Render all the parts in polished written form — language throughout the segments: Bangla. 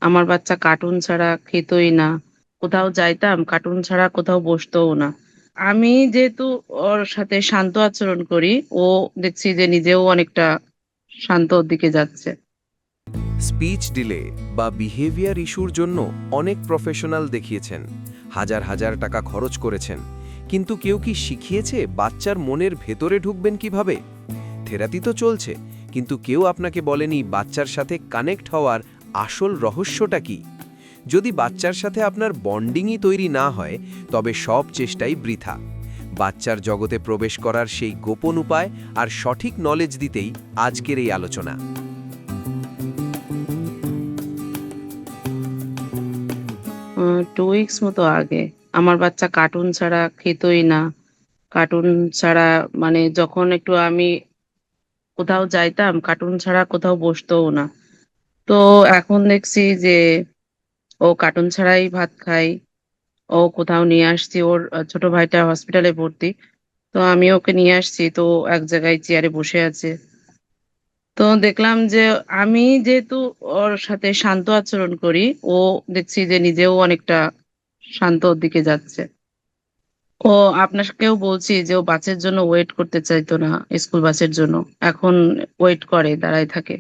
আমার বাচ্চা কার্টুন ছাড়া খেতই না। কোথাও যাইতাম, কার্টুন ছাড়া কোথাও বসতও না। আমি যেহেতু ওর সাথে শান্ত আচরণ করি, ও দেখছি যে নিজেও অনেকটা শান্ত ওর দিকে যাচ্ছে। স্পিচ ডিলে বা বিহেভিয়ার ইস্যুর জন্য অনেক প্রফেশনাল দেখিয়েছেন, হাজার হাজার টাকা খরচ করেছেন, কিন্তু কেউ কি শিখিয়েছে বাচ্চার মনের ভেতরে ঢুকবেন কিভাবে? থেরাপি তো চলছে, কিন্তু কেউ আপনাকে বলেনি বাচ্চার সাথে কানেক্ট হওয়ার আসল রহস্যটা কি। যদি বাচ্চার সাথে আপনার বন্ডিংই তৈরি না হয়, তবে সব চেষ্টাই বৃথা। বাচ্চার জগতে প্রবেশ করার সেই গোপন উপায় আর সঠিক নলেজ দিতেই আজকের এই আলোচনা। 2 উইকস মতো আগে আমার বাচ্চা কার্টুন ছাড়া খেতই না। কার্টুন ছাড়া মানে যখন একটু আমি কোথাও যাইতাম, কার্টুন ছাড়া কোথাও বসতও না। তো এখন দেখছি যে ও কার্টুন ছাড়াই ভাত খায়। ও কোথাও নিয়ে আসছি, ওর ছোট ভাইটা হসপিটালে ভর্তি। তো আমি ওকে নিয়ে আসছি। তো ও এক জায়গায় চেয়ারে বসে আছে। তো দেখলাম যে আমি যেহেতু ওর সাথে শান্ত আচরণ করি, ও দেখছি যে নিজেও অনেকটা শান্ত ওর দিকে যাচ্ছে। ও আপনাকেও বলছি যে ও বাসের জন্য ওয়েট করতে চাইতো না, স্কুল বাসের জন্য। এখন ওয়েট করে, দাঁড়ায় থাকে।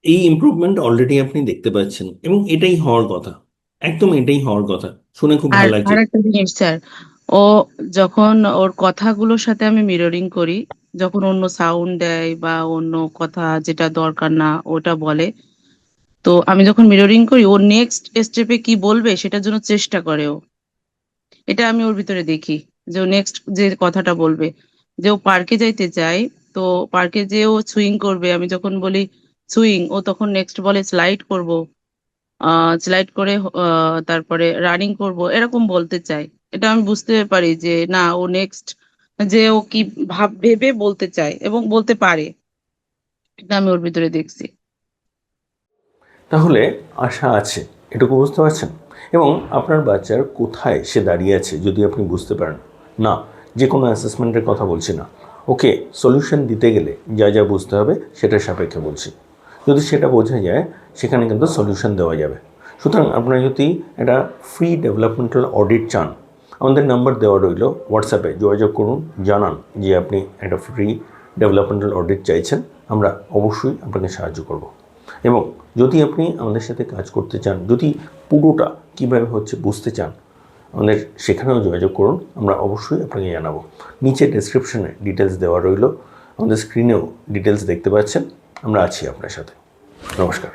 এই ইমপ্রুভমেন্ট অলরেডি আপনি দেখতে পাচ্ছেন এবং এটাই হওয়ার কথা। একদম এটাই হওয়ার কথা। শুনে খুব আর ভালো লাগছে। আরেকটা জিনিস স্যার, ও যখন ওর কথাগুলোর সাথে আমি মিররিং করি, যখন অন্য সাউন্ড দেয় বা অন্য কথা যেটা দরকার না ওটা বলে, তো আমি যখন মিররিং করি ও নেক্সট স্টেপে কি বলবে সেটার জন্য চেষ্টা করে ও। এটা আমি ওর ভিতরে দেখি যে ও নেক্সট যে কথাটা বলবে। যে ও পার্কে যাইতে চায়, তো পার্কে যে ও সুইং করবে, আমি যখন বলি সুইং, ও তখন নেক্সট বলে স্লাইড করব। স্লাইড করে তারপরে রানিং করব, এরকম বলতে চাই। এটা আমি বুঝতে পারি যে না, ও নেক্সট যে ও কি ভেবে বলতে চায় এবং বলতে পারে। এটা আমি ওর ভিতরে দেখছি। তাহলে আশা আছে, এটুকু বুঝতে পারছেন? এবং আপনার বাচ্চার কোথায় সে দাঁড়িয়ে আছে যদি আপনি বুঝতে পারেন, না যে কোনো অ্যাসেসমেন্টের কথা বলছি না, ওকে সলিউশন দিতে গেলে যা যা বুঝতে হবে সেটার সাপেক্ষে বলছি। যদি সেটা বোঝা যায় সেখানে কিন্তু সলিউশন দেওয়া যাবে। সুতরাং আপনারা যদি একটা ফ্রি ডেভেলপমেন্টাল অডিট চান, আমাদের নাম্বার দেওয়া রইল, হোয়াটসঅ্যাপে যোগাযোগ করুন, জানান যে আপনি একটা ফ্রি ডেভেলপমেন্টাল অডিট চাইছেন। আমরা অবশ্যই আপনাকে সাহায্য করব। এবং যদি আপনি আমাদের সাথে কাজ করতে চান, যদি পুরোটা কীভাবে হচ্ছে বুঝতে চান, আমাদের সেখানেও যোগাযোগ করুন, আমরা অবশ্যই আপনাকে জানাবো। নিচে ডেসক্রিপশনে ডিটেলস দেওয়া রইল, আমাদের স্ক্রিনেও ডিটেলস দেখতে পাচ্ছেন। আমরা আছি আপনার সাথে। নমস্কার।